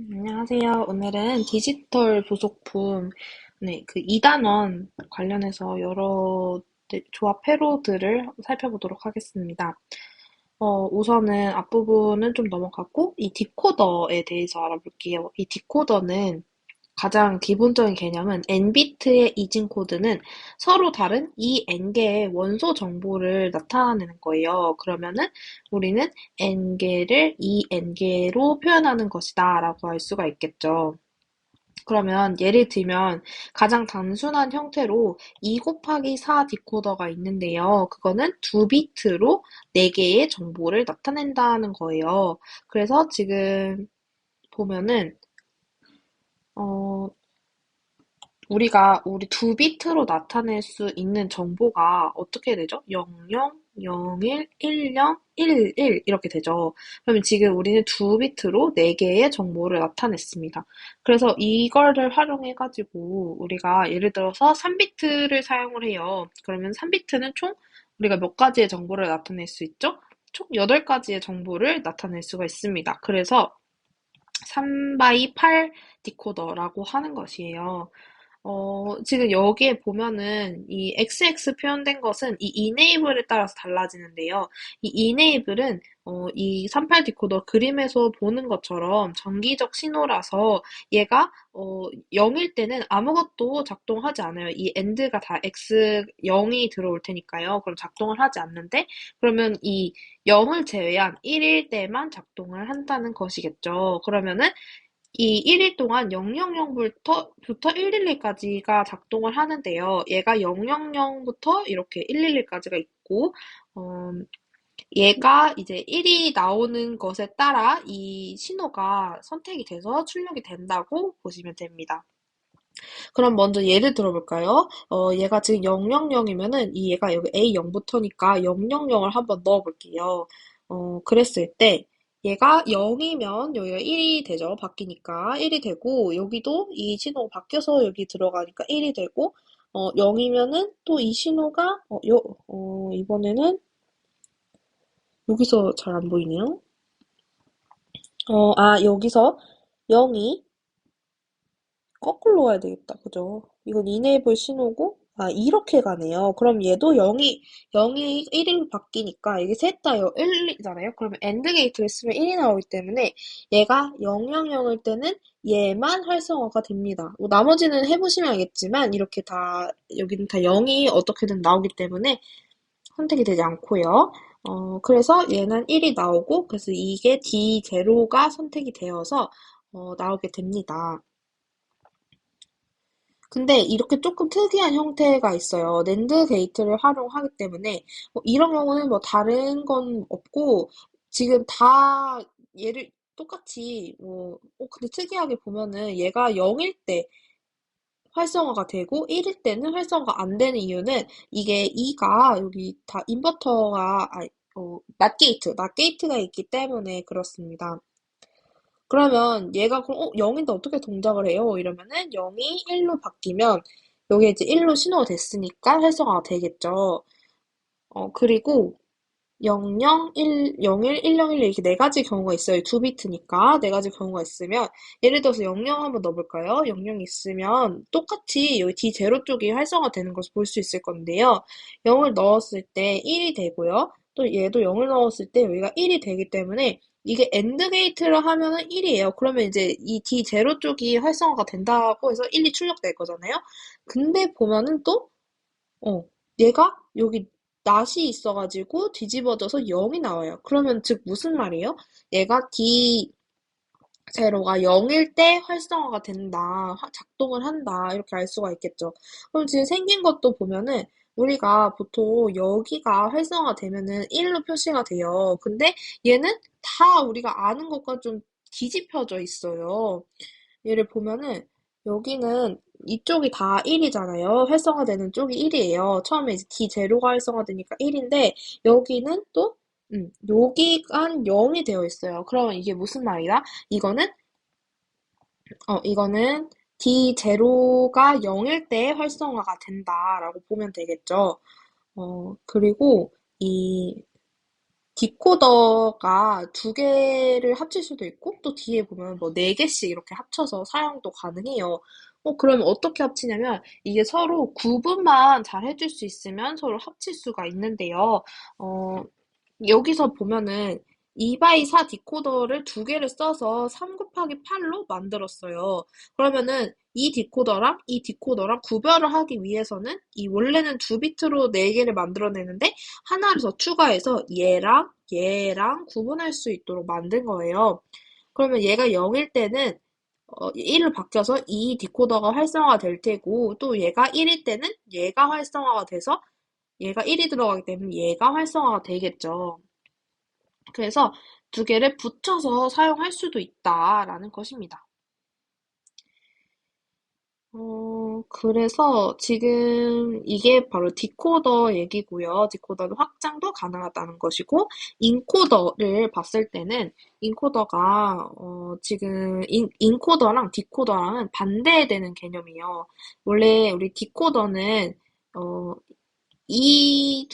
안녕하세요. 오늘은 디지털 부속품, 그 2단원 관련해서 여러 조합 회로들을 살펴보도록 하겠습니다. 우선은 앞부분은 좀 넘어가고, 이 디코더에 대해서 알아볼게요. 이 디코더는 가장 기본적인 개념은 n비트의 이진 코드는 서로 다른 이 n개의 원소 정보를 나타내는 거예요. 그러면은 우리는 n개를 이 n개로 표현하는 것이다 라고 할 수가 있겠죠. 그러면 예를 들면 가장 단순한 형태로 2 곱하기 4 디코더가 있는데요. 그거는 2비트로 4개의 정보를 나타낸다는 거예요. 그래서 지금 보면은 어, 우리 2비트로 나타낼 수 있는 정보가 어떻게 되죠? 00, 01, 10, 11 이렇게 되죠. 그러면 지금 우리는 2비트로 4개의 정보를 나타냈습니다. 그래서 이거를 활용해가지고 우리가 예를 들어서 3비트를 사용을 해요. 그러면 3비트는 총 우리가 몇 가지의 정보를 나타낼 수 있죠? 총 8가지의 정보를 나타낼 수가 있습니다. 그래서 3 x 8 디코더라고 하는 것이에요. 지금 여기에 보면은 이 XX 표현된 것은 이 enable에 따라서 달라지는데요. 이 enable은 이 38 디코더 그림에서 보는 것처럼 정기적 신호라서 얘가 0일 때는 아무것도 작동하지 않아요. 이 AND가 다 X 0이 들어올 테니까요. 그럼 작동을 하지 않는데 그러면 이 0을 제외한 1일 때만 작동을 한다는 것이겠죠. 그러면은 이 1일 동안 000부터 111까지가 작동을 하는데요. 얘가 000부터 이렇게 111까지가 있고, 어, 얘가 이제 1이 나오는 것에 따라 이 신호가 선택이 돼서 출력이 된다고 보시면 됩니다. 그럼 먼저 예를 들어볼까요? 얘가 지금 000이면은 얘가 여기 A0부터니까 000을 한번 넣어볼게요. 그랬을 때 얘가 0이면 여기가 1이 되죠. 바뀌니까 1이 되고 여기도 이 신호가 바뀌어서 여기 들어가니까 1이 되고 0이면은 또 이 신호가 이번에는 여기서 잘 안 보이네요. 여기서 0이 거꾸로 와야 되겠다. 그죠? 이건 enable 신호고, 이렇게 가네요. 그럼 얘도 0이 1로 바뀌니까 이게 셋 다 1이잖아요? 그러면 AND 게이트를 쓰면 1이 나오기 때문에 얘가 000일 때는 얘만 활성화가 됩니다. 뭐 나머지는 해보시면 알겠지만 이렇게 다, 여기는 다 0이 어떻게든 나오기 때문에 선택이 되지 않고요. 그래서 얘는 1이 나오고, 그래서 이게 D0가 선택이 되어서 나오게 됩니다. 근데 이렇게 조금 특이한 형태가 있어요. 낸드 게이트를 활용하기 때문에 이런 경우는 뭐 다른 건 없고 지금 다 얘를 똑같이 근데 특이하게 보면은 얘가 0일 때 활성화가 되고 1일 때는 활성화가 안 되는 이유는 이게 이가 여기 다 인버터가 낫 게이트가 있기 때문에 그렇습니다. 그러면 얘가 그럼 0인데 어떻게 동작을 해요? 이러면은 0이 1로 바뀌면 여기 이제 1로 신호가 됐으니까 활성화가 되겠죠. 그리고 00, 1, 01, 101 이렇게 네 가지 경우가 있어요. 2비트니까 네 가지 경우가 있으면 예를 들어서 00 한번 넣어볼까요? 00 있으면 똑같이 여기 D0 쪽이 활성화되는 것을 볼 수 있을 건데요. 0을 넣었을 때 1이 되고요. 또 얘도 0을 넣었을 때 여기가 1이 되기 때문에 이게 AND 게이트를 하면은 1이에요. 그러면 이제 이 D0 쪽이 활성화가 된다고 해서 1이 출력될 거잖아요. 근데 보면은 또 어, 얘가 여기 낫이 있어가지고 뒤집어져서 0이 나와요. 그러면 즉 무슨 말이에요? 얘가 D0가 0일 때 활성화가 된다, 작동을 한다, 이렇게 알 수가 있겠죠. 그럼 지금 생긴 것도 보면은 우리가 보통 여기가 활성화 되면은 1로 표시가 돼요. 근데 얘는 다 우리가 아는 것과 좀 뒤집혀져 있어요. 얘를 보면은 여기는 이쪽이 다 1이잖아요. 활성화되는 쪽이 1이에요. 처음에 이제 D0가 활성화되니까 1인데 여기는 또 여기가 0이 되어 있어요. 그러면 이게 무슨 말이다? 이거는 이거는 D0가 0일 때 활성화가 된다라고 보면 되겠죠. 그리고 이 디코더가 두 개를 합칠 수도 있고, 또 뒤에 보면 뭐 네 개씩 이렇게 합쳐서 사용도 가능해요. 그러면 어떻게 합치냐면, 이게 서로 구분만 잘 해줄 수 있으면 서로 합칠 수가 있는데요. 어, 여기서 보면은 2x4 디코더를 두 개를 써서 3 곱하기 8로 만들었어요. 그러면은 이 디코더랑 구별을 하기 위해서는 이 원래는 두 비트로 네 개를 만들어내는데 하나를 더 추가해서 얘랑 구분할 수 있도록 만든 거예요. 그러면 얘가 0일 때는 1로 바뀌어서 이 디코더가 활성화가 될 테고 또 얘가 1일 때는 얘가 활성화가 돼서 얘가 1이 들어가기 때문에 얘가 활성화가 되겠죠. 그래서 두 개를 붙여서 사용할 수도 있다라는 것입니다. 그래서 지금 이게 바로 디코더 얘기고요. 디코더는 확장도 가능하다는 것이고, 인코더를 봤을 때는 인코더가 지금 인코더랑 디코더랑은 반대되는 개념이에요. 원래 우리 디코더는 어, 이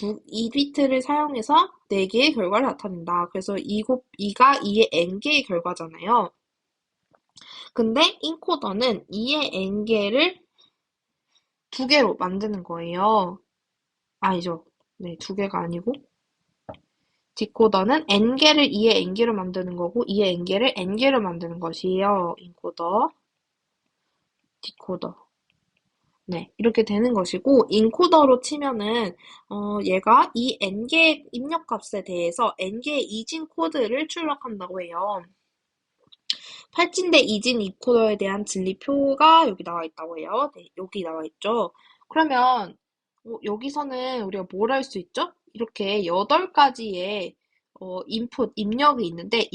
비트를 사용해서 4개의 결과를 나타낸다. 그래서 2가 2의 n개의 결과잖아요. 근데 인코더는 2의 n개를 2개로 만드는 거예요. 아니죠. 네, 2개가 아니고 디코더는 n개를 2의 n개로 만드는 거고 2의 n개를 n개로 만드는 것이에요. 인코더, 디코더. 네, 이렇게 되는 것이고, 인코더로 치면은, 얘가 이 n개의 입력값에 대해서 n개의 이진 코드를 출력한다고 해요. 8진대 이진 인코더에 대한 진리표가 여기 나와 있다고 해요. 네, 여기 나와 있죠. 그러면, 여기서는 우리가 뭘 할 수 있죠? 이렇게 8가지의, 인풋, 입력이 있는데,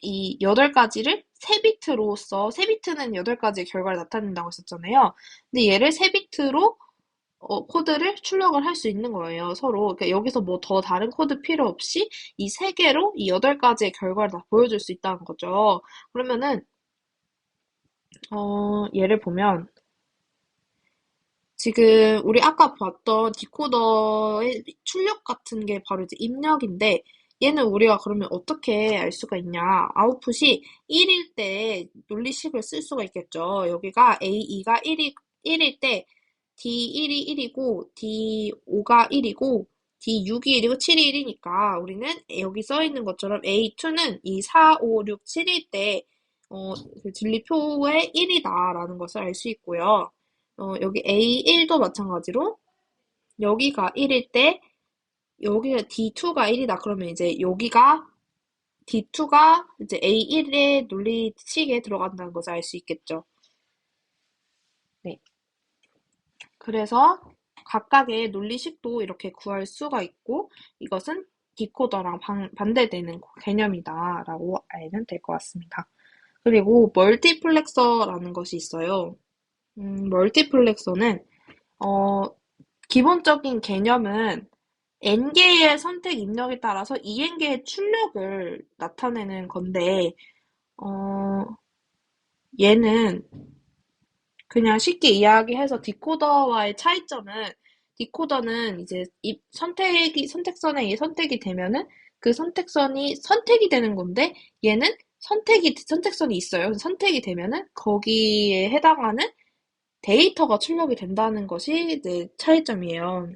이 8가지를 3비트로서, 3비트는 8가지의 결과를 나타낸다고 했었잖아요. 근데 얘를 3비트로 코드를 출력을 할 수 있는 거예요, 서로. 그러니까 여기서 뭐 더 다른 코드 필요 없이 이 세 개로 이 8가지의 결과를 다 보여줄 수 있다는 거죠. 그러면은, 예를 보면, 지금 우리 아까 봤던 디코더의 출력 같은 게 바로 이제 입력인데, 얘는 우리가 그러면 어떻게 알 수가 있냐. 아웃풋이 1일 때 논리식을 쓸 수가 있겠죠. 여기가 A2가 1일 때 D1이 1이고 D5가 1이고 D6이 1이고 7이 1이니까 우리는 여기 써 있는 것처럼 A2는 이 4, 5, 6, 7일 때 그 진리표의 1이다라는 것을 알 수 있고요. 여기 A1도 마찬가지로 여기가 1일 때 여기가 D2가 1이다. 그러면 이제 여기가 D2가 이제 A1의 논리식에 들어간다는 것을 알 수 있겠죠. 네. 그래서 각각의 논리식도 이렇게 구할 수가 있고 이것은 디코더랑 반대되는 개념이다라고 알면 될 것 같습니다. 그리고 멀티플렉서라는 것이 있어요. 멀티플렉서는 어, 기본적인 개념은 n개의 선택 입력에 따라서 2n개의 출력을 나타내는 건데 어, 얘는 그냥 쉽게 이야기해서 디코더와의 차이점은 디코더는 이제 선택선에 이 선택이 되면은 그 선택선이 선택이 되는 건데 얘는 선택선이 있어요. 선택이 되면은 거기에 해당하는 데이터가 출력이 된다는 것이 이제 차이점이에요.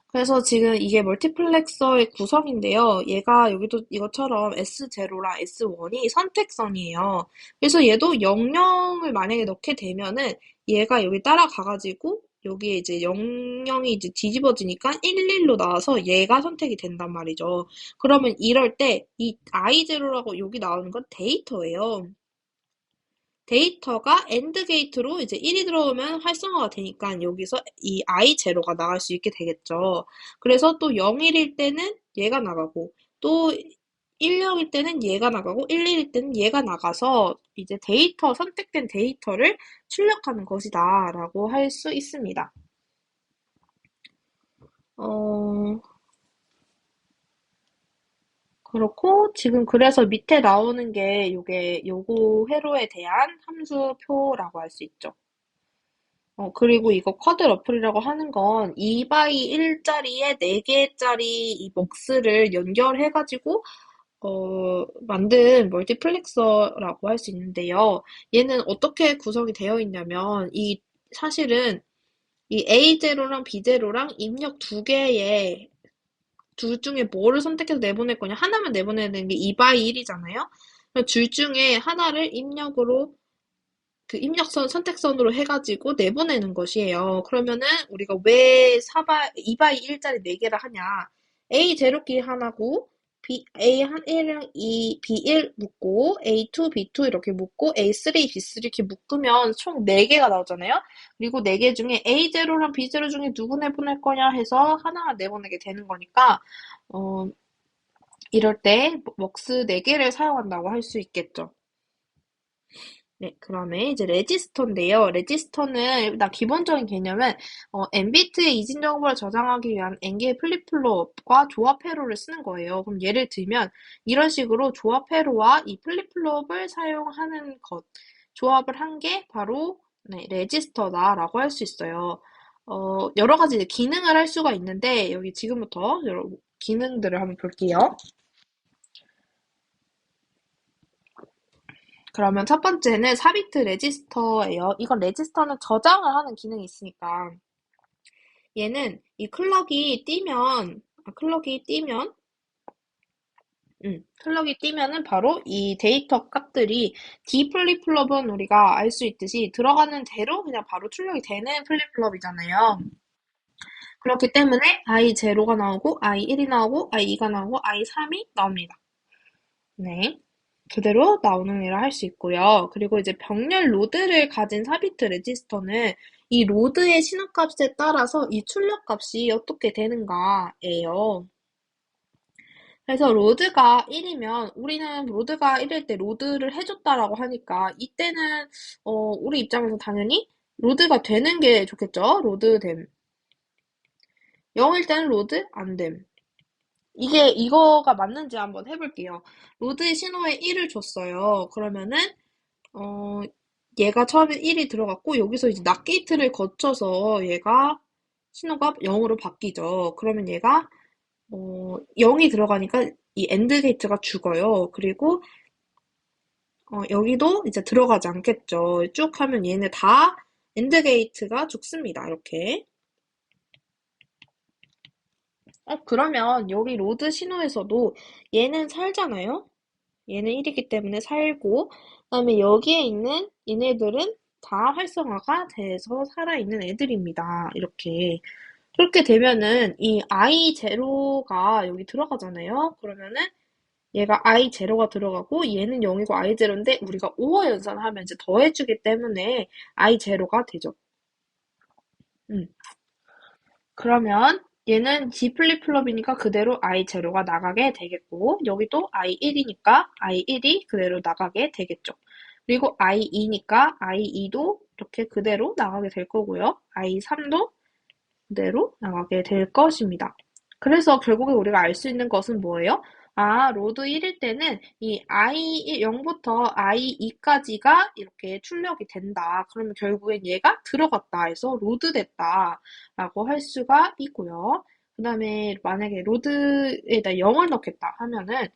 그래서 지금 이게 멀티플렉서의 구성인데요. 얘가 여기도 이것처럼 S0랑 S1이 선택선이에요. 그래서 얘도 00을 만약에 넣게 되면은 얘가 여기 따라가가지고 여기에 이제 00이 이제 뒤집어지니까 11로 나와서 얘가 선택이 된단 말이죠. 그러면 이럴 때 이 I0라고 여기 나오는 건 데이터예요. 데이터가 AND 게이트로 이제 1이 들어오면 활성화가 되니까 여기서 이 I0가 나갈 수 있게 되겠죠. 그래서 또 0일일 때는 얘가 나가고 또 10일 때는 얘가 나가고 11일 때는 얘가 나가서 이제 선택된 데이터를 출력하는 것이다 라고 할 수 있습니다. 어, 그렇고 지금 그래서 밑에 나오는 게 요거 회로에 대한 함수표라고 할 수 있죠. 그리고 이거 쿼드러플이라고 하는 건 2 by 1짜리에 4개짜리 이 먹스를 연결해가지고 만든 멀티플렉서라고 할 수 있는데요. 얘는 어떻게 구성이 되어 있냐면, 사실은 이 A0랑 B0랑 입력 두 개의 둘 중에 뭐를 선택해서 내보낼 거냐? 하나만 내보내야 되는 게 2 by 1이잖아요. 둘 중에 하나를 그 입력선 선택선으로 해가지고 내보내는 것이에요. 그러면은 우리가 왜 2by 1짜리 4개를 하냐? A0끼리 하나고 A1이랑 B1 묶고 A2, B2 이렇게 묶고 A3, B3 이렇게 묶으면 총 4개가 나오잖아요. 그리고 4개 중에 A0랑 B0 중에 누구 내보낼 거냐 해서 하나만 내보내게 되는 거니까 어, 이럴 때 먹스 4개를 사용한다고 할 수 있겠죠. 네, 그러면 이제 레지스터인데요. 레지스터는 일단 기본적인 개념은 N비트의 이진 정보를 저장하기 위한 N개의 플립플롭과 조합 회로를 쓰는 거예요. 그럼 예를 들면 이런 식으로 조합 회로와 이 플립플롭을 사용하는 것, 조합을 한 게 바로 네, 레지스터다라고 할 수 있어요. 여러 가지 이제 기능을 할 수가 있는데 여기 지금부터 여러 기능들을 한번 볼게요. 그러면 첫 번째는 4비트 레지스터예요. 이건 레지스터는 저장을 하는 기능이 있으니까 얘는 이 클럭이 뛰면은 바로 이 데이터 값들이 D 플립플롭은 우리가 알 수 있듯이 들어가는 대로 그냥 바로 출력이 되는 플립플롭이잖아요. 그렇기 때문에 I0가 나오고 I1이 나오고 I2가 나오고 I3이 나옵니다. 네. 그대로 나오는 애라 할 수 있고요. 그리고 이제 병렬 로드를 가진 4비트 레지스터는 이 로드의 신호값에 따라서 이 출력값이 어떻게 되는가예요. 그래서 로드가 1이면 우리는 로드가 1일 때 로드를 해줬다라고 하니까 이때는 우리 입장에서 당연히 로드가 되는 게 좋겠죠. 로드됨. 0일 때는 로드 안 됨. 이거가 맞는지 한번 해볼게요. 로드 신호에 1을 줬어요. 그러면은 어, 얘가 처음에 1이 들어갔고, 여기서 이제 낫 게이트를 거쳐서 얘가 신호가 0으로 바뀌죠. 그러면 얘가, 0이 들어가니까 이 엔드 게이트가 죽어요. 그리고, 여기도 이제 들어가지 않겠죠. 쭉 하면 얘네 다 엔드 게이트가 죽습니다. 이렇게. 그러면 여기 로드 신호에서도 얘는 살잖아요? 얘는 1이기 때문에 살고, 그다음에 여기에 있는 얘네들은 다 활성화가 돼서 살아있는 애들입니다. 이렇게. 그렇게 되면은 이 I0가 여기 들어가잖아요. 그러면은 얘가 I0가 들어가고 얘는 0이고 I0인데 우리가 5호 연산하면 이제 더해주기 때문에 I0가 되죠. 음. 그러면 얘는 G 플립플롭이니까 그대로 I0가 나가게 되겠고, 여기도 I1이니까 I1이 그대로 나가게 되겠죠. 그리고 I2니까 I2도 이렇게 그대로 나가게 될 거고요. I3도 그대로 나가게 될 것입니다. 그래서 결국에 우리가 알 수 있는 것은 뭐예요? 로드 1일 때는 이 I0부터 I2까지가 이렇게 출력이 된다. 그러면 결국엔 얘가 들어갔다 해서 로드 됐다 라고 할 수가 있고요. 그 다음에 만약에 로드에다 0을 넣겠다 하면은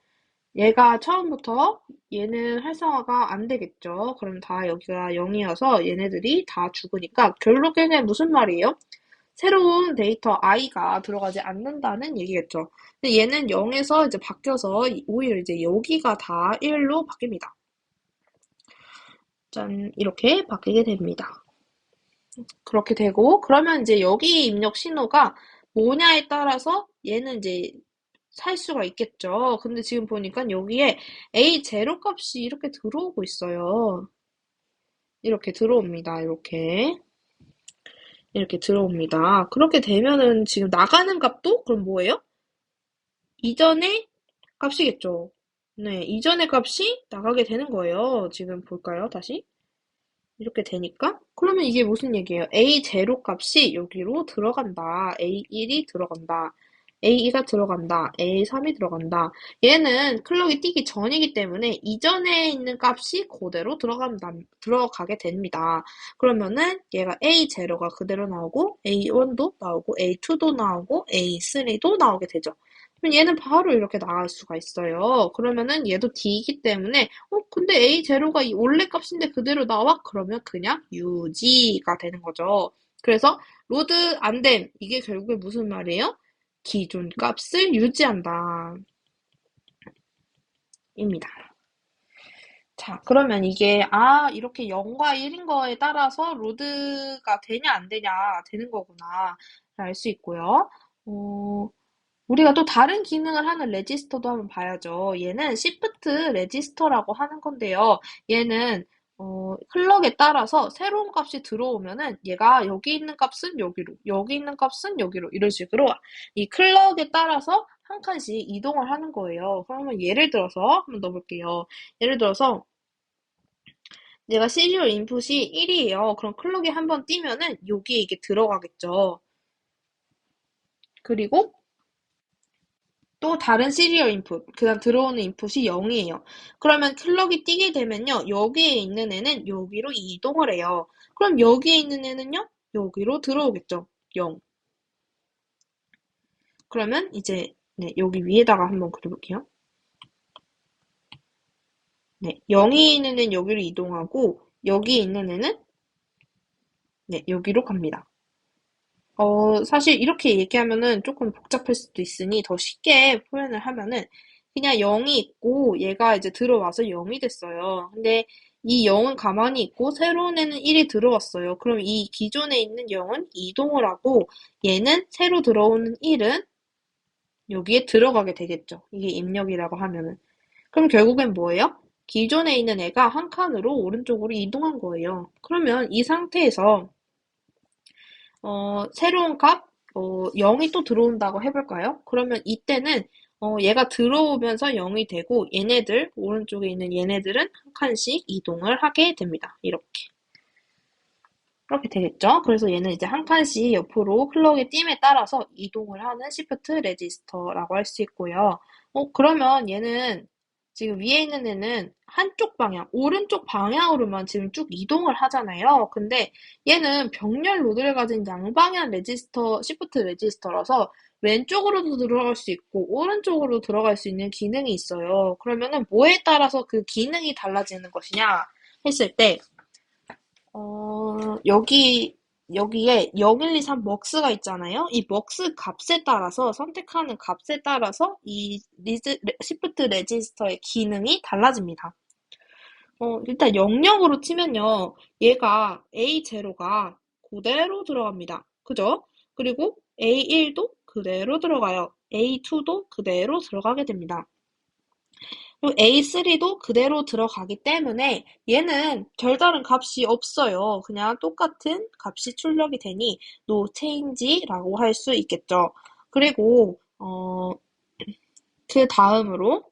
얘가 처음부터 얘는 활성화가 안 되겠죠. 그럼 다 여기가 0이어서 얘네들이 다 죽으니까 결국에는 무슨 말이에요? 새로운 데이터 i가 들어가지 않는다는 얘기겠죠. 근데 얘는 0에서 이제 바뀌어서 오히려 이제 여기가 다 1로 바뀝니다. 짠, 이렇게 바뀌게 됩니다. 그렇게 되고, 그러면 이제 여기 입력 신호가 뭐냐에 따라서 얘는 이제 살 수가 있겠죠. 근데 지금 보니까 여기에 A0 값이 이렇게 들어오고 있어요. 이렇게 들어옵니다. 이렇게 들어옵니다. 그렇게 되면은 지금 나가는 값도 그럼 뭐예요? 이전의 값이겠죠. 네, 이전의 값이 나가게 되는 거예요. 지금 볼까요? 다시. 이렇게 되니까? 그러면 이게 무슨 얘기예요? A0 값이 여기로 들어간다. A1이 들어간다. A2가 들어간다. A3이 들어간다. 얘는 클럭이 뛰기 전이기 때문에 이전에 있는 값이 그대로 들어가게 됩니다. 그러면은 얘가 A0가 그대로 나오고 A1도 나오고 A2도 나오고 A3도 나오게 되죠. 그럼 얘는 바로 이렇게 나갈 수가 있어요. 그러면은 얘도 D이기 때문에 근데 A0가 이 원래 값인데 그대로 나와? 그러면 그냥 유지가 되는 거죠. 그래서 로드 안 됨. 이게 결국에 무슨 말이에요? 기존 값을 유지한다. 입니다. 자, 그러면 이게, 이렇게 0과 1인 거에 따라서 로드가 되냐, 안 되냐, 되는 거구나. 알 수 있고요. 어, 우리가 또 다른 기능을 하는 레지스터도 한번 봐야죠. 얘는 시프트 레지스터라고 하는 건데요. 얘는 클럭에 따라서 새로운 값이 들어오면은 얘가 여기 있는 값은 여기로, 여기 있는 값은 여기로 이런 식으로 이 클럭에 따라서 한 칸씩 이동을 하는 거예요. 그러면 예를 들어서 한번 넣어볼게요. 예를 들어서 얘가 시리얼 인풋이 1이에요. 그럼 클럭이 한번 뛰면은 여기에 이게 들어가겠죠. 그리고 또 다른 시리얼 인풋, 그다음 들어오는 인풋이 0이에요. 그러면 클럭이 뛰게 되면요. 여기에 있는 애는 여기로 이동을 해요. 그럼 여기에 있는 애는요. 여기로 들어오겠죠. 0. 그러면 이제 네, 여기 위에다가 한번 그려볼게요. 네, 0이 있는 애는 여기로 이동하고 여기에 있는 애는 네, 여기로 갑니다. 사실 이렇게 얘기하면은 조금 복잡할 수도 있으니 더 쉽게 표현을 하면은 그냥 0이 있고 얘가 이제 들어와서 0이 됐어요. 근데 이 0은 가만히 있고 새로운 애는 1이 들어왔어요. 그럼 이 기존에 있는 0은 이동을 하고 얘는 새로 들어오는 1은 여기에 들어가게 되겠죠. 이게 입력이라고 하면은. 그럼 결국엔 뭐예요? 기존에 있는 애가 한 칸으로 오른쪽으로 이동한 거예요. 그러면 이 상태에서 새로운 값, 0이 또 들어온다고 해볼까요? 그러면 이때는 얘가 들어오면서 0이 되고 얘네들, 오른쪽에 있는 얘네들은 한 칸씩 이동을 하게 됩니다. 이렇게 되겠죠? 그래서 얘는 이제 한 칸씩 옆으로 클럭의 띠에 따라서 이동을 하는 시프트 레지스터라고 할 수 있고요. 그러면 얘는 지금 위에 있는 애는 한쪽 방향, 오른쪽 방향으로만 지금 쭉 이동을 하잖아요. 근데 얘는 병렬 로드를 가진 양방향 레지스터, 시프트 레지스터라서 왼쪽으로도 들어갈 수 있고 오른쪽으로 들어갈 수 있는 기능이 있어요. 그러면은 뭐에 따라서 그 기능이 달라지는 것이냐 했을 때 여기에 0, 1, 2, 3 먹스가 있잖아요. 이 먹스 값에 따라서 선택하는 값에 따라서 이 시프트 레지스터의 기능이 달라집니다. 일단 00으로 치면요. 얘가 A0가 그대로 들어갑니다. 그죠? 그리고 A1도 그대로 들어가요. A2도 그대로 들어가게 됩니다. 그리고 A3도 그대로 들어가기 때문에 얘는 별다른 값이 없어요. 그냥 똑같은 값이 출력이 되니 no change라고 할 수 있겠죠. 그리고 그 다음으로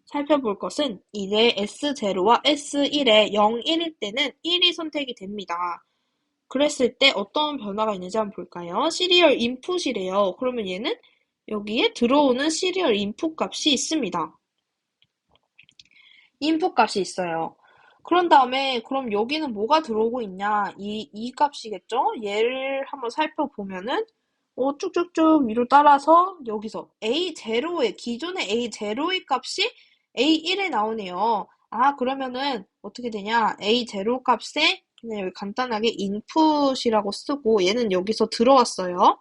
살펴볼 것은 이제 S0와 S1에 0, 1일 때는 1이 선택이 됩니다. 그랬을 때 어떤 변화가 있는지 한번 볼까요? 시리얼 인풋이래요. 그러면 얘는 여기에 들어오는 시리얼 인풋 값이 있습니다. 인풋 값이 있어요. 그런 다음에 그럼 여기는 뭐가 들어오고 있냐? 이 값이겠죠? 얘를 한번 살펴보면은 쭉쭉쭉 위로 따라서 여기서 A0의 기존의 A0의 값이 A1에 나오네요. 그러면은 어떻게 되냐? A0 값에 그냥 여기 간단하게 인풋이라고 쓰고 얘는 여기서 들어왔어요.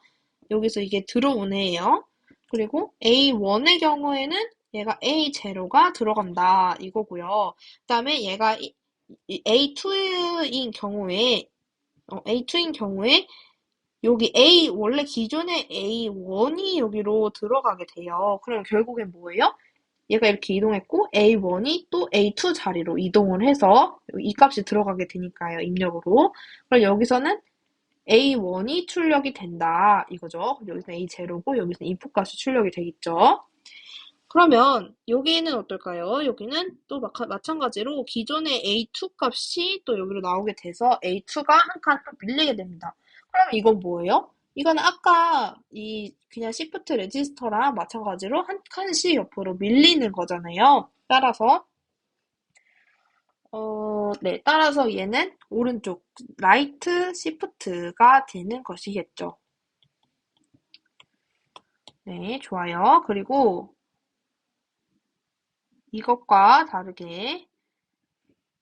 여기서 이게 들어온 애예요. 그리고 A1의 경우에는 얘가 A0가 들어간다 이거고요. 그다음에 얘가 A2인 경우에 A2인 경우에 여기 원래 기존의 A1이 여기로 들어가게 돼요. 그럼 결국엔 뭐예요? 얘가 이렇게 이동했고 A1이 또 A2 자리로 이동을 해서 이 값이 들어가게 되니까요. 입력으로. 그럼 여기서는 A1이 출력이 된다 이거죠. 여기서는 A0고 여기서는 input 값이 출력이 되겠죠. 그러면 여기는 어떨까요? 여기는 또 마찬가지로 기존의 A2 값이 또 여기로 나오게 돼서 A2가 한 칸 또 밀리게 됩니다. 그러면 이건 뭐예요? 이거는 아까 그냥 시프트 레지스터랑 마찬가지로 한 칸씩 옆으로 밀리는 거잖아요. 따라서 얘는 오른쪽 라이트 시프트가 되는 것이겠죠. 네, 좋아요. 그리고 이것과 다르게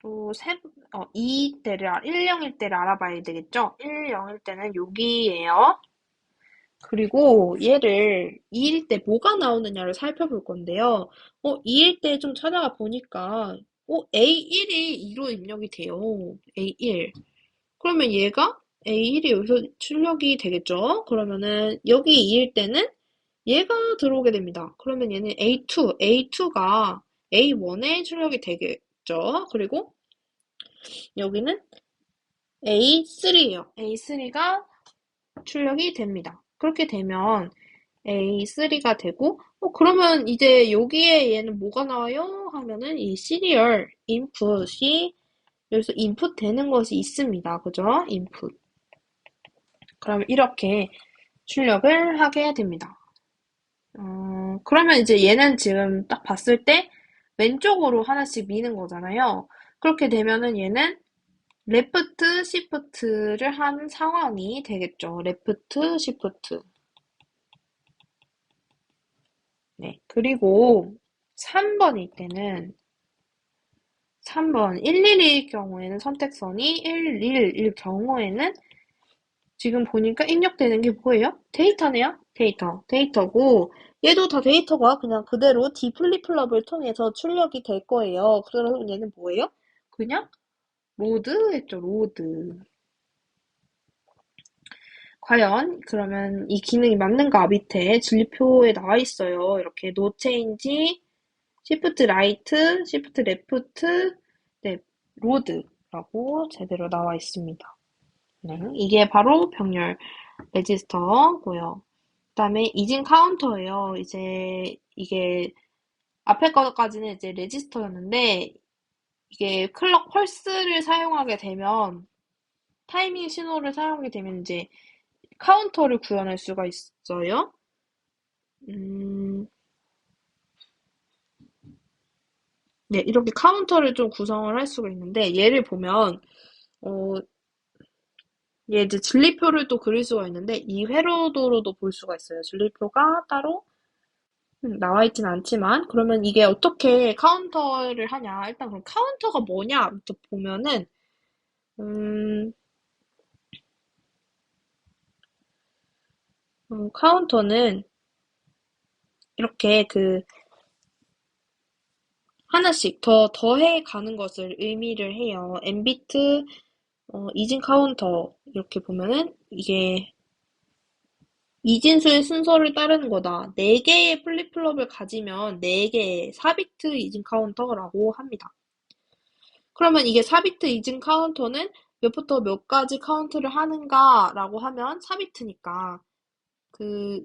또 101일 때를 알아봐야 되겠죠? 101일 때는 여기예요. 그리고 얘를 2일 때 뭐가 나오느냐를 살펴볼 건데요. 2일 때 좀 찾아가 보니까, A1이 2로 입력이 돼요. A1. 그러면 얘가 A1이 여기서 출력이 되겠죠? 그러면은 여기 2일 때는 얘가 들어오게 됩니다. 그러면 얘는 A2가 A1에 출력이 되겠죠? 그리고 여기는 A3예요. A3가 출력이 됩니다. 그렇게 되면 A3가 되고, 그러면 이제 여기에 얘는 뭐가 나와요? 하면은 이 시리얼 인풋이 여기서 인풋 되는 것이 있습니다. 그죠? 인풋. 그러면 이렇게 출력을 하게 됩니다. 그러면 이제 얘는 지금 딱 봤을 때 왼쪽으로 하나씩 미는 거잖아요. 그렇게 되면은 얘는 레프트 시프트를 한 상황이 되겠죠. 레프트 시프트. 네. 그리고 3번일 때는 3번 111일 경우에는 선택선이 111일 경우에는 지금 보니까 입력되는 게 뭐예요? 데이터네요? 데이터고 얘도 다 데이터가 그냥 그대로 D 플립플롭을 통해서 출력이 될 거예요. 그러면 얘는 뭐예요? 그냥 로드 했죠, 로드. 과연 그러면 이 기능이 맞는가 밑에 진리표에 나와 있어요. 이렇게 no change, shift right, shift left, 네, 로드라고 제대로 나와 있습니다. 네, 이게 바로 병렬 레지스터고요. 그다음에 이진 카운터예요. 이제 이게 앞에 거까지는 이제 레지스터였는데 이게 클럭 펄스를 사용하게 되면 타이밍 신호를 사용하게 되면 이제 카운터를 구현할 수가 있어요. 네, 이렇게 카운터를 좀 구성을 할 수가 있는데 얘를 보면 어, 얘 이제 진리표를 또 그릴 수가 있는데 이 회로도로도 볼 수가 있어요. 진리표가 따로 나와 있진 않지만 그러면 이게 어떻게 카운터를 하냐? 일단 그럼 카운터가 뭐냐부터 보면은 음, 카운터는 이렇게 하나씩 더해 가는 것을 의미를 해요. n비트 이진 카운터 이렇게 보면은 이게 이진수의 순서를 따르는 거다. 4개의 플립플롭을 가지면 4개의 4비트 이진 카운터라고 합니다. 그러면 이게 4비트 이진 카운터는 몇부터 몇까지 카운트를 하는가라고 하면 4비트니까 그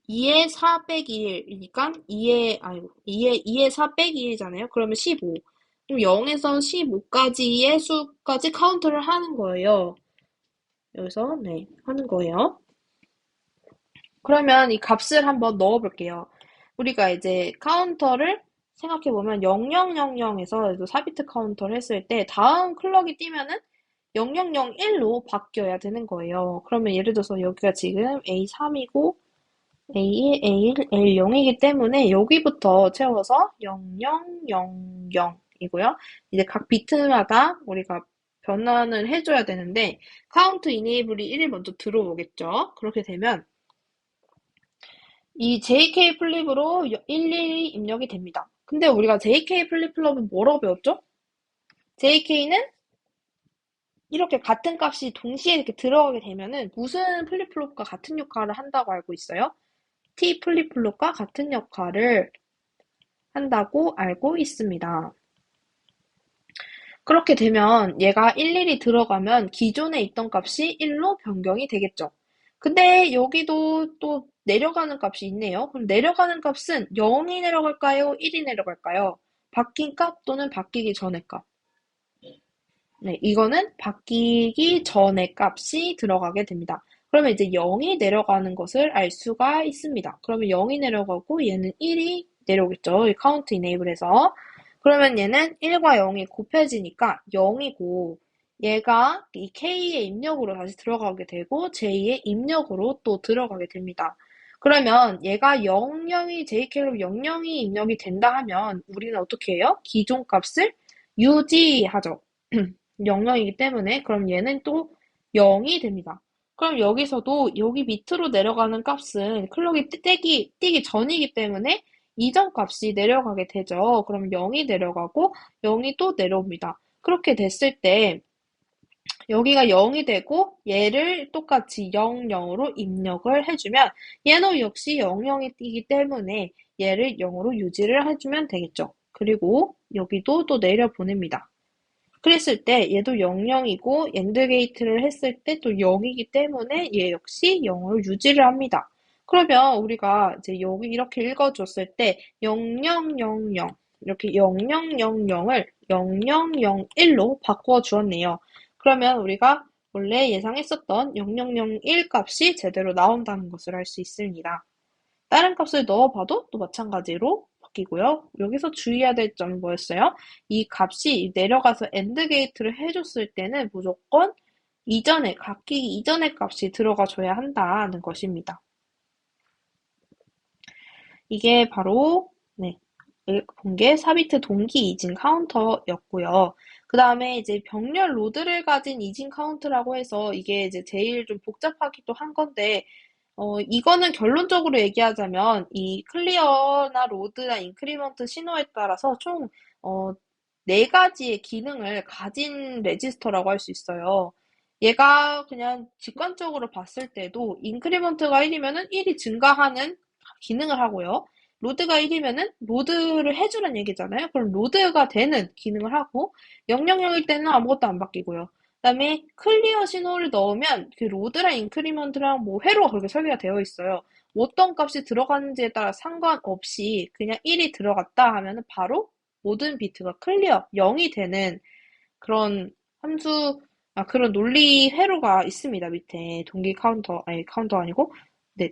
2의 4 빼기 1이니까 2의 4 빼기 1이잖아요. 그러면 15. 그럼 0에서 15까지의 수까지 카운트를 하는 거예요. 여기서 네, 하는 거예요. 그러면 이 값을 한번 넣어볼게요. 우리가 이제 카운터를 생각해보면 0000에서 4비트 카운터를 했을 때 다음 클럭이 뛰면은 0001로 바뀌어야 되는 거예요. 그러면 예를 들어서 여기가 지금 A3이고 A1, A1, A0이기 때문에 여기부터 채워서 0000이고요. 이제 각 비트마다 우리가 변환을 해줘야 되는데 카운트 이네이블이 1이 먼저 들어오겠죠. 그렇게 되면 이 JK 플립으로 11이 입력이 됩니다. 근데 우리가 JK 플립플롭은 뭐라고 배웠죠? JK는 이렇게 같은 값이 동시에 이렇게 들어가게 되면은 무슨 플립플롭과 같은 역할을 한다고 알고 있어요? T 플립플롭과 같은 역할을 한다고 알고 있습니다. 그렇게 되면 얘가 11이 들어가면 기존에 있던 값이 1로 변경이 되겠죠. 근데 여기도 또 내려가는 값이 있네요. 그럼 내려가는 값은 0이 내려갈까요? 1이 내려갈까요? 바뀐 값 또는 바뀌기 전의 값. 네, 이거는 바뀌기 전의 값이 들어가게 됩니다. 그러면 이제 0이 내려가는 것을 알 수가 있습니다. 그러면 0이 내려가고 얘는 1이 내려오겠죠. 이 카운트 이네이블에서. 그러면 얘는 1과 0이 곱해지니까 0이고 얘가 이 K의 입력으로 다시 들어가게 되고 J의 입력으로 또 들어가게 됩니다. 그러면 얘가 00이 JK로 00이 입력이 된다 하면 우리는 어떻게 해요? 기존 값을 유지하죠. 00이기 때문에 그럼 얘는 또 0이 됩니다. 그럼 여기서도 여기 밑으로 내려가는 값은 클럭이 뛰기 전이기 때문에 이전 값이 내려가게 되죠. 그럼 0이 내려가고 0이 또 내려옵니다. 그렇게 됐을 때 여기가 0이 되고 얘를 똑같이 0, 0으로 입력을 해주면 얘도 역시 0, 0이 뛰기 때문에 얘를 0으로 유지를 해주면 되겠죠. 그리고 여기도 또 내려보냅니다. 그랬을 때 얘도 0, 0이고 엔드 게이트를 했을 때 또 0이기 때문에 얘 역시 0으로 유지를 합니다. 그러면 우리가 이제 여기 이렇게 읽어줬을 때 0000 이렇게 0000을 0001로 바꿔 주었네요. 그러면 우리가 원래 예상했었던 0001 값이 제대로 나온다는 것을 알 수 있습니다. 다른 값을 넣어봐도 또 마찬가지로 바뀌고요. 여기서 주의해야 될 점은 뭐였어요? 이 값이 내려가서 엔드 게이트를 해줬을 때는 무조건 바뀌기 이전의 값이 들어가줘야 한다는 것입니다. 이게 바로 본 게 4비트 동기 이진 카운터였고요. 그 다음에 이제 병렬 로드를 가진 이진 카운트라고 해서 이게 이제 제일 좀 복잡하기도 한 건데 이거는 결론적으로 얘기하자면 이 클리어나 로드나 인크리먼트 신호에 따라서 총 네 가지의 기능을 가진 레지스터라고 할 수 있어요. 얘가 그냥 직관적으로 봤을 때도 인크리먼트가 1이면은 1이 증가하는 기능을 하고요. 로드가 1이면은 로드를 해주는 얘기잖아요. 그럼 로드가 되는 기능을 하고 000일 때는 아무것도 안 바뀌고요. 그다음에 클리어 신호를 넣으면 그 로드랑 인크리먼트랑 뭐 회로가 그렇게 설계가 되어 있어요. 어떤 값이 들어가는지에 따라 상관없이 그냥 1이 들어갔다 하면은 바로 모든 비트가 클리어 0이 되는 그런 함수 그런 논리 회로가 있습니다. 밑에 동기 카운터 아니 카운터 아니고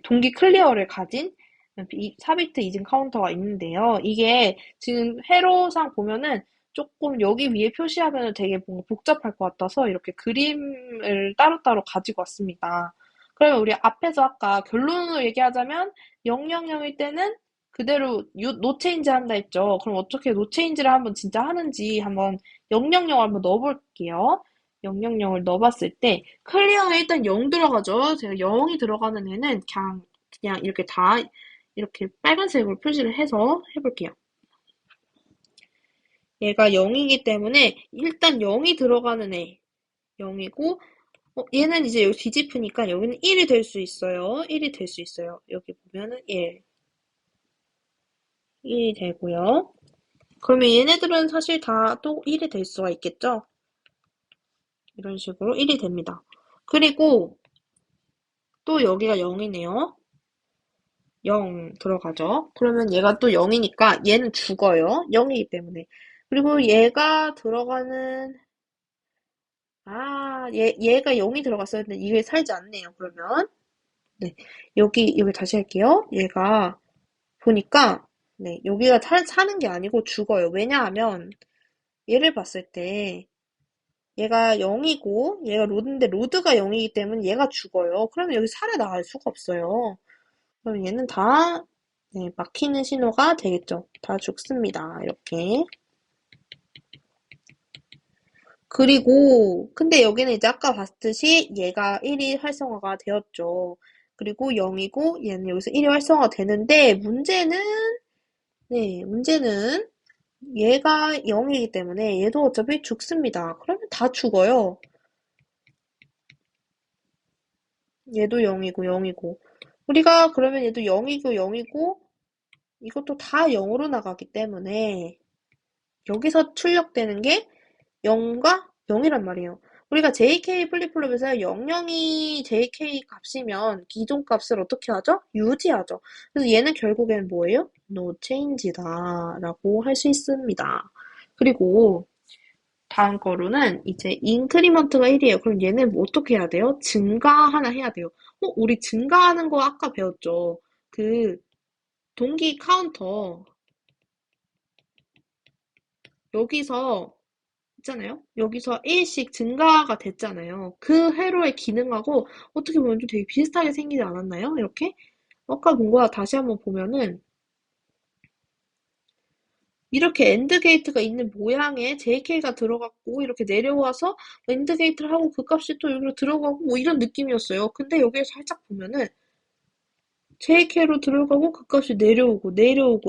동기 클리어를 가진 4비트 이진 카운터가 있는데요. 이게 지금 회로상 보면은 조금 여기 위에 표시하면 되게 뭔가 복잡할 것 같아서 이렇게 그림을 따로따로 가지고 왔습니다. 그러면 우리 앞에서 아까 결론을 얘기하자면 000일 때는 그대로 노 체인지 한다 했죠. 그럼 어떻게 노 체인지를 한번 진짜 하는지 한번 000을 한번 넣어볼게요. 000을 넣어봤을 때 클리어에 일단 0 들어가죠. 제가 0이 들어가는 애는 그냥 이렇게 다 이렇게 빨간색으로 표시를 해서 해볼게요. 얘가 0이기 때문에 일단 0이 들어가는 애 0이고 얘는 이제 여기 뒤집으니까 여기는 1이 될 수 있어요. 1이 될 수 있어요. 여기 보면은 1이 되고요. 그러면 얘네들은 사실 다 또 1이 될 수가 있겠죠? 이런 식으로 1이 됩니다. 그리고 또 여기가 0이네요. 0 들어가죠. 그러면 얘가 또 0이니까 얘는 죽어요. 0이기 때문에. 그리고 얘가 들어가는 얘가 0이 들어갔어야 되는데 이게 살지 않네요. 그러면 여기 다시 할게요. 얘가 보니까 여기가 사는 게 아니고 죽어요. 왜냐하면 얘를 봤을 때 얘가 0이고 얘가 로드인데 로드가 0이기 때문에 얘가 죽어요. 그러면 여기 살아나갈 수가 없어요. 그럼 얘는 다 막히는 신호가 되겠죠. 다 죽습니다. 이렇게. 그리고 근데 여기는 이제 아까 봤듯이 얘가 1이 활성화가 되었죠. 그리고 0이고 얘는 여기서 1이 활성화가 되는데 문제는 얘가 0이기 때문에 얘도 어차피 죽습니다. 그러면 다 죽어요. 얘도 0이고 0이고 우리가 그러면 얘도 0이고 0이고 이것도 다 0으로 나가기 때문에 여기서 출력되는 게 0과 0이란 말이에요. 우리가 JK 플립플롭에서 00이 JK 값이면 기존 값을 어떻게 하죠? 유지하죠. 그래서 얘는 결국엔 뭐예요? No change다 라고 할 수 있습니다. 그리고 다음 거로는 이제 인크리먼트가 1이에요. 그럼 얘는 뭐 어떻게 해야 돼요? 증가 하나 해야 돼요. 우리 증가하는 거 아까 배웠죠? 그 동기 카운터 여기서 있잖아요. 여기서 1씩 증가가 됐잖아요. 그 회로의 기능하고 어떻게 보면 좀 되게 비슷하게 생기지 않았나요? 이렇게? 아까 본 거와 다시 한번 보면은 이렇게 엔드 게이트가 있는 모양의 JK가 들어갔고 이렇게 내려와서 엔드 게이트를 하고 그 값이 또 여기로 들어가고 뭐 이런 느낌이었어요. 근데 여기에 살짝 보면은 JK로 들어가고 그 값이 내려오고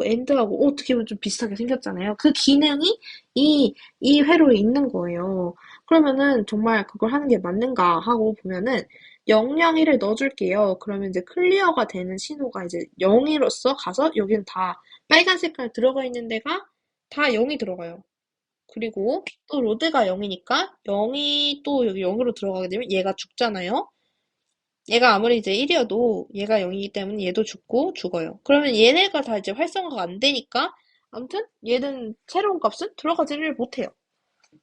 엔드하고 어떻게 보면 좀 비슷하게 생겼잖아요. 그 기능이 이 회로에 있는 거예요. 그러면은 정말 그걸 하는 게 맞는가 하고 보면은 001을 넣어줄게요. 그러면 이제 클리어가 되는 신호가 이제 0이로서 가서 여기는 다 빨간 색깔 들어가 있는 데가 다 0이 들어가요. 그리고 또 로드가 0이니까 0이 또 여기 0으로 들어가게 되면 얘가 죽잖아요. 얘가 아무리 이제 1이어도 얘가 0이기 때문에 얘도 죽고 죽어요. 그러면 얘네가 다 이제 활성화가 안 되니까 아무튼 얘는 새로운 값은 들어가지를 못해요.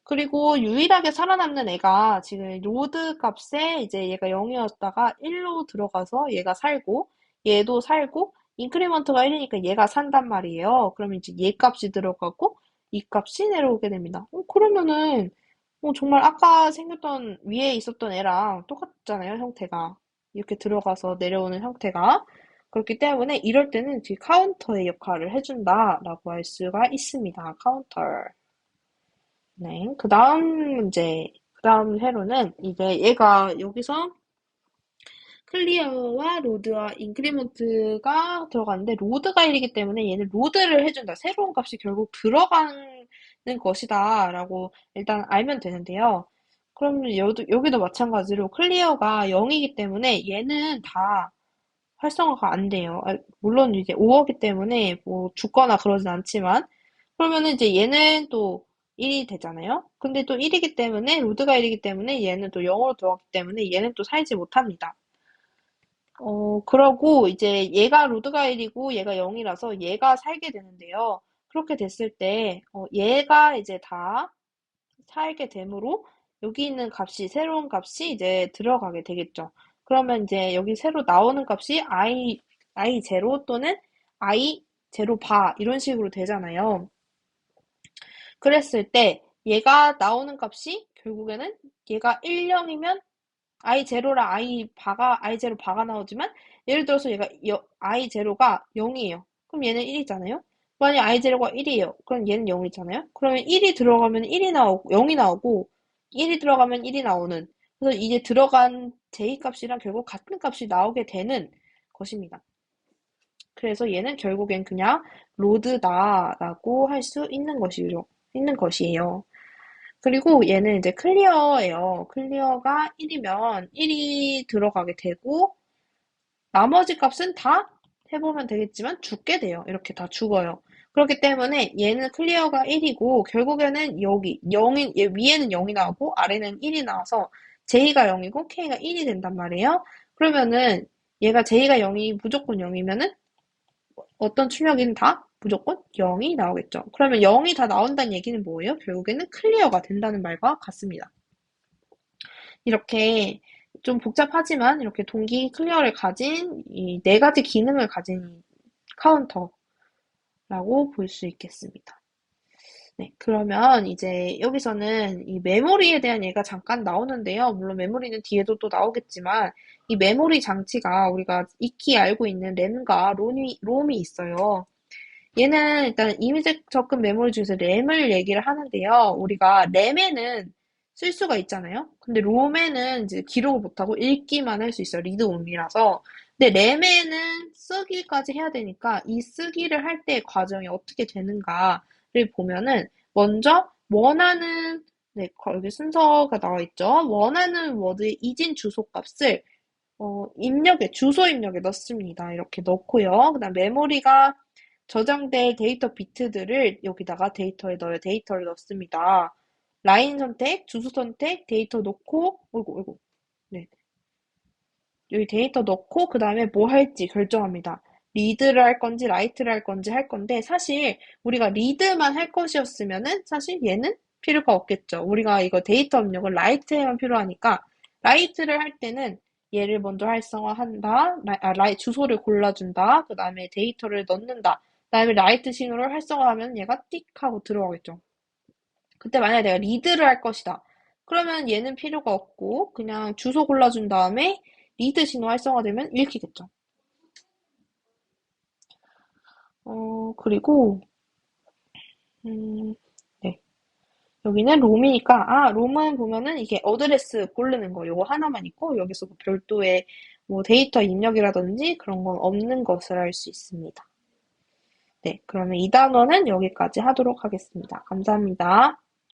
그리고 유일하게 살아남는 애가 지금 로드 값에 이제 얘가 0이었다가 1로 들어가서 얘가 살고 얘도 살고 인크리먼트가 1이니까 얘가 산단 말이에요. 그러면 이제 얘 값이 들어가고 이 값이 내려오게 됩니다. 그러면은 정말 아까 생겼던 위에 있었던 애랑 똑같잖아요, 형태가. 이렇게 들어가서 내려오는 형태가. 그렇기 때문에 이럴 때는 뒤 카운터의 역할을 해준다라고 할 수가 있습니다. 카운터. 네. 그 다음 문제, 그 다음 회로는 이제 얘가 여기서 클리어와 로드와 인크리먼트가 들어가는데 로드가 1이기 때문에 얘는 로드를 해준다. 새로운 값이 결국 들어가는 것이다 라고 일단 알면 되는데요. 그럼 여기도 마찬가지로 클리어가 0이기 때문에 얘는 다 활성화가 안 돼요. 물론 이제 5어기 때문에 뭐 죽거나 그러진 않지만 그러면은 이제 얘는 또 1이 되잖아요. 근데 또 1이기 때문에 로드가 1이기 때문에 얘는 또 0으로 들어갔기 때문에 얘는 또 살지 못합니다. 그러고 이제 얘가 로드가 1이고 얘가 0이라서 얘가 살게 되는데요. 그렇게 됐을 때 얘가 이제 다 살게 되므로 여기 있는 값이 새로운 값이 이제 들어가게 되겠죠. 그러면 이제 여기 새로 나오는 값이 i 제로 또는 i 제로 바 이런 식으로 되잖아요. 그랬을 때 얘가 나오는 값이 결국에는 얘가 1, 0이면 i 제로랑 i 제로 바가 나오지만 예를 들어서 얘가 i 제로가 0이에요. 그럼 얘는 1이잖아요. 만약 i 제로가 1이에요. 그럼 얘는 0이잖아요. 그러면 1이 들어가면 1이 나오고 0이 나오고 1이 들어가면 1이 나오는 그래서 이제 들어간 j 값이랑 결국 같은 값이 나오게 되는 것입니다. 그래서 얘는 결국엔 그냥 로드다라고 할 수 있는 것이에요. 그리고 얘는 이제 클리어예요. 클리어가 1이면 1이 들어가게 되고 나머지 값은 다 해보면 되겠지만 죽게 돼요. 이렇게 다 죽어요. 그렇기 때문에 얘는 클리어가 1이고 결국에는 여기 0이 얘 위에는 0이 나오고 아래는 1이 나와서 J가 0이고 K가 1이 된단 말이에요. 그러면은 얘가 J가 0이 무조건 0이면은 어떤 출력이든 다 무조건 0이 나오겠죠. 그러면 0이 다 나온다는 얘기는 뭐예요? 결국에는 클리어가 된다는 말과 같습니다. 이렇게 좀 복잡하지만 이렇게 동기 클리어를 가진 이 네 가지 기능을 가진 카운터라고 볼 수 있겠습니다. 네, 그러면 이제 여기서는 이 메모리에 대한 얘기가 잠깐 나오는데요. 물론 메모리는 뒤에도 또 나오겠지만 이 메모리 장치가 우리가 익히 알고 있는 램과 롬이 있어요. 얘는 일단 이미지 접근 메모리 중에서 램을 얘기를 하는데요. 우리가 램에는 쓸 수가 있잖아요. 근데 롬에는 이제 기록을 못하고 읽기만 할 수 있어요. 리드 온리라서. 근데 램에는 쓰기까지 해야 되니까 이 쓰기를 할 때의 과정이 어떻게 되는가를 보면은 먼저 원하는 네, 여기 순서가 나와 있죠. 원하는 워드의 이진 주소 값을 주소 입력에 넣습니다. 이렇게 넣고요. 그다음 메모리가 저장될 데이터 비트들을 여기다가 데이터에 넣어요. 데이터를 넣습니다. 라인 선택, 주소 선택, 데이터 넣고, 어이구, 네. 여기 데이터 넣고, 그 다음에 뭐 할지 결정합니다. 리드를 할 건지, 라이트를 할 건지 할 건데, 사실 우리가 리드만 할 것이었으면은, 사실 얘는 필요가 없겠죠. 우리가 이거 데이터 입력을 라이트에만 필요하니까 라이트를 할 때는 얘를 먼저 활성화한다. 주소를 골라준다. 그 다음에 데이터를 넣는다. 그 다음에 라이트 신호를 활성화하면 얘가 띡 하고 들어가겠죠. 그때 만약에 내가 리드를 할 것이다. 그러면 얘는 필요가 없고 그냥 주소 골라준 다음에 리드 신호 활성화되면 읽히겠죠. 그리고 네. 여기는 롬이니까 롬은 보면은 이게 어드레스 고르는 거 요거 하나만 있고 여기서 뭐 별도의 뭐 데이터 입력이라든지 그런 건 없는 것을 알 수 있습니다. 네, 그러면 이 단원은 여기까지 하도록 하겠습니다. 감사합니다.